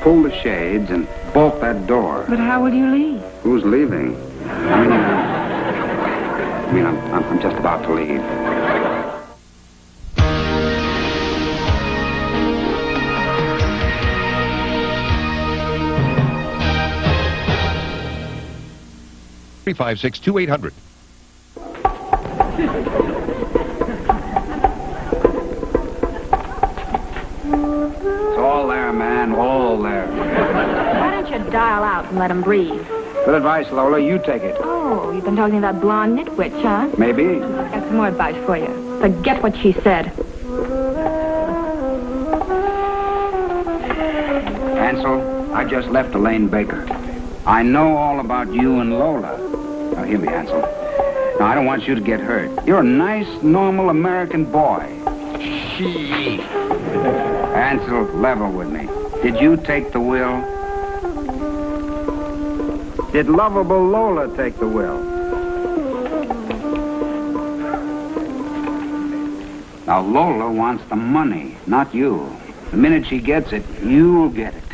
pull the shades and bolt that door. But how will you leave? Who's leaving? I'm just about to leave. Three 562-800. It's all there, man, all there. Why don't you dial out and let him breathe? Good advice, Lola. You take it. Oh, you've been talking to that blonde nitwitch, huh? Maybe. I've got some more advice for you. Forget what she said. Ansel, I just left Elaine Baker. I know all about you and Lola. Now, hear me, Ansel. Now, I don't want you to get hurt. You're a nice, normal American boy. Ansel, level with me. Did you take the will? Did lovable Lola take the will? Now, Lola wants the money, not you. The minute she gets it, you'll get it.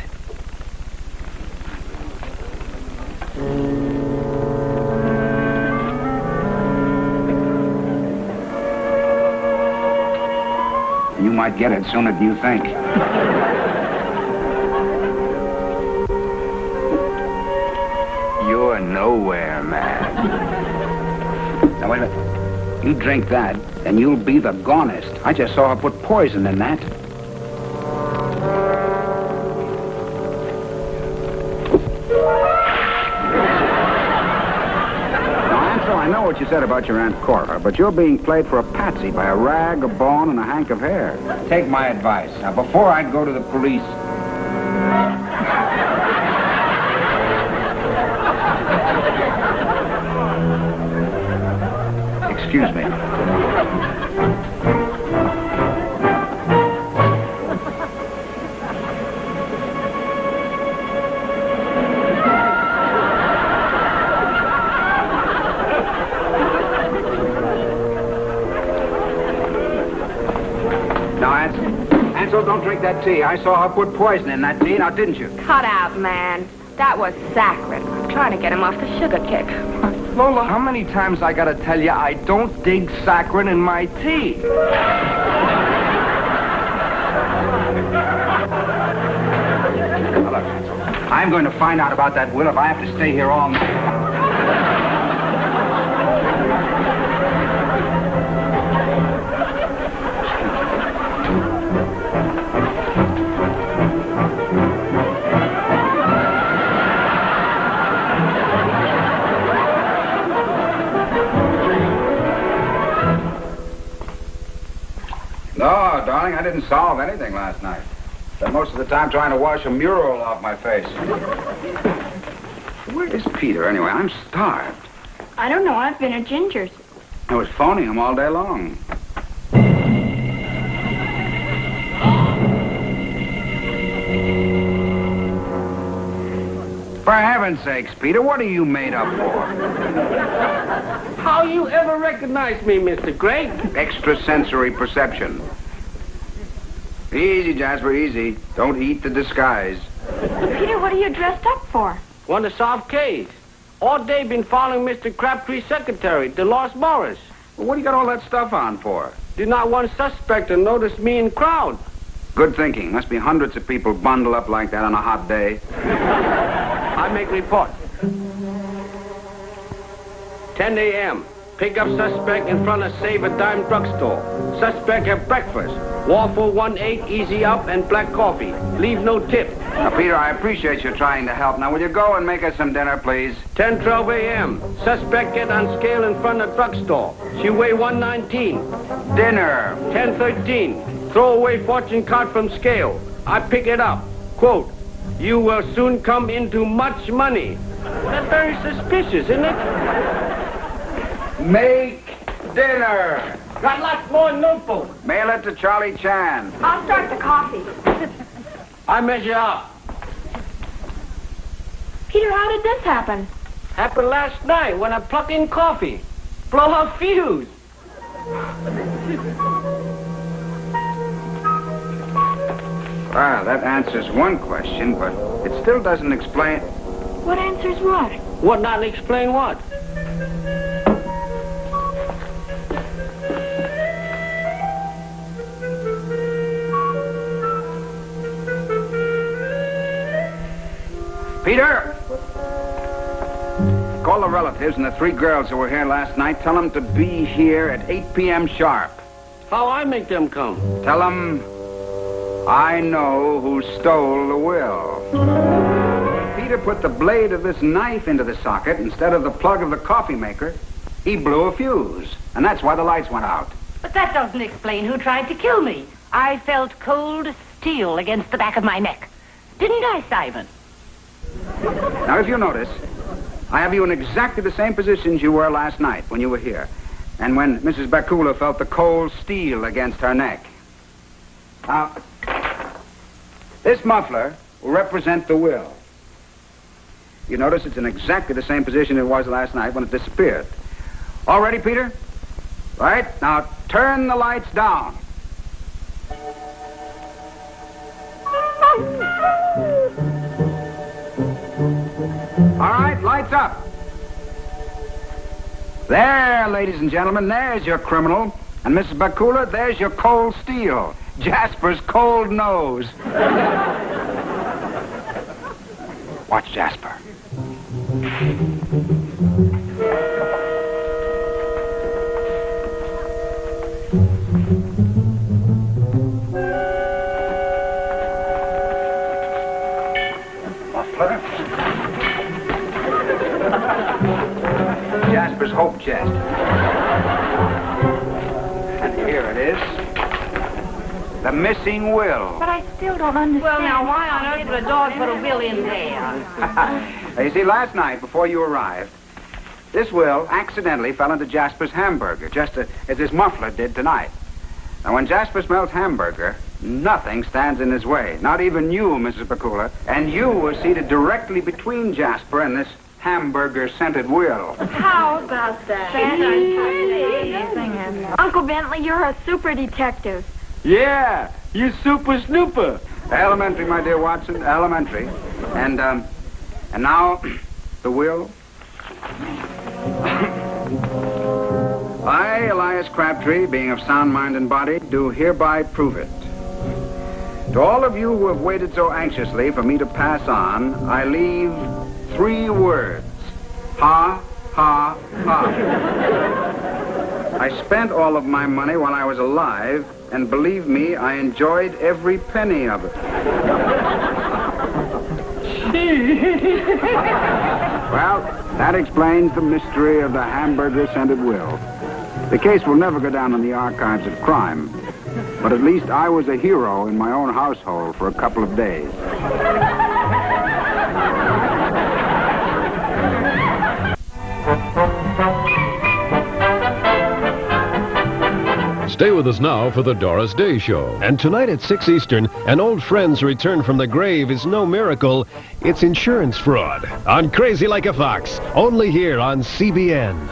You might get it sooner than you think. You're nowhere, man. Now, wait a minute. You drink that, and you'll be the gonest. I just saw her put poison in that. Now, Ansel, I know what you said about your Aunt Cora, but you're being played for a patsy by a rag, a bone, and a hank of hair. Take my advice. Now, before I go to the police... Excuse me. Now, Ansel, don't drink that tea. I saw her put poison in that tea, now didn't you? Cut out, man. That was saccharin. I'm trying to get him off the sugar kick. Lola, how many times I gotta tell you I don't dig saccharin in my tea? Now, look, Ansel, I'm going to find out about that will if I have to stay here all night. No, darling, I didn't solve anything last night. Spent most of the time trying to wash a mural off my face. Where is Peter, anyway? I'm starved. I don't know. I've been at Ginger's. I was phoning him all day long. For heaven's sakes, Peter, what are you made up for? How you ever recognize me, Mr. Gregg? Extrasensory perception. Easy, Jasper, easy. Don't eat the disguise. Peter, what are you dressed up for? Want to solve case. All day been following Mr. Crabtree's secretary, Dolores Morris. Well, what do you got all that stuff on for? Did not one suspect to notice me in crowd. Good thinking. Must be hundreds of people bundled up like that on a hot day. I make report. 10 a.m. Pick up suspect in front of Save a Dime drugstore. Suspect have breakfast. Waffle 1-8, easy up, and black coffee. Leave no tip. Now, Peter, I appreciate you trying to help. Now, will you go and make us some dinner, please? 10:12 a.m. Suspect get on scale in front of drugstore. She weigh 119. Dinner. 10:13. Throw away fortune card from scale. I pick it up. Quote, you will soon come into much money. That's very suspicious, isn't it? Make dinner. Got lots more notebook. Mail it to Charlie Chan. I'll start the coffee. I measure up. Peter, how did this happen? Happened last night when I pluck in coffee. Blow her fuse. Well, that answers one question, but it still doesn't explain... What answers what? What not explain what? Peter! Call the relatives and the 3 girls who were here last night. Tell them to be here at 8 p.m. sharp. How I make them come? Tell them I know who stole the will. Peter put the blade of this knife into the socket instead of the plug of the coffee maker. He blew a fuse, and that's why the lights went out. But that doesn't explain who tried to kill me. I felt cold steel against the back of my neck. Didn't I, Simon? Now, if you notice, I have you in exactly the same positions you were last night when you were here, and when Mrs. Bakula felt the cold steel against her neck. Now, this muffler will represent the will. You notice it's in exactly the same position it was last night when it disappeared. All ready, Peter? Right, now turn the lights down. All right, lights up. There, ladies and gentlemen, there's your criminal. And Mrs. Bakula, there's your cold steel. Jasper's cold nose. Watch Jasper. Muffler. Jasper's hope chest. And here it is. The missing will. But I still don't understand. Well, now, why on earth would a dog put a will in there? Now, you see, last night, before you arrived, this will accidentally fell into Jasper's hamburger, just as this muffler did tonight. Now, when Jasper smells hamburger, nothing stands in his way. Not even you, Mrs. Bakula. And you were seated directly between Jasper and this hamburger-scented will. How about that? Uncle Bentley, you're a super detective. Yeah, you super snooper. Elementary, my dear Watson, elementary. And now, the will. I, Elias Crabtree, being of sound mind and body, do hereby prove it. To all of you who have waited so anxiously for me to pass on, I leave 3 words. Ha, ha, ha. I spent all of my money while I was alive, and believe me, I enjoyed every penny of it. Well, that explains the mystery of the hamburger-scented will. The case will never go down in the archives of crime, but at least I was a hero in my own household for a couple of days. Stay with us now for the Doris Day Show. And tonight at 6 Eastern, an old friend's return from the grave is no miracle. It's insurance fraud on Crazy Like a Fox, only here on CBN.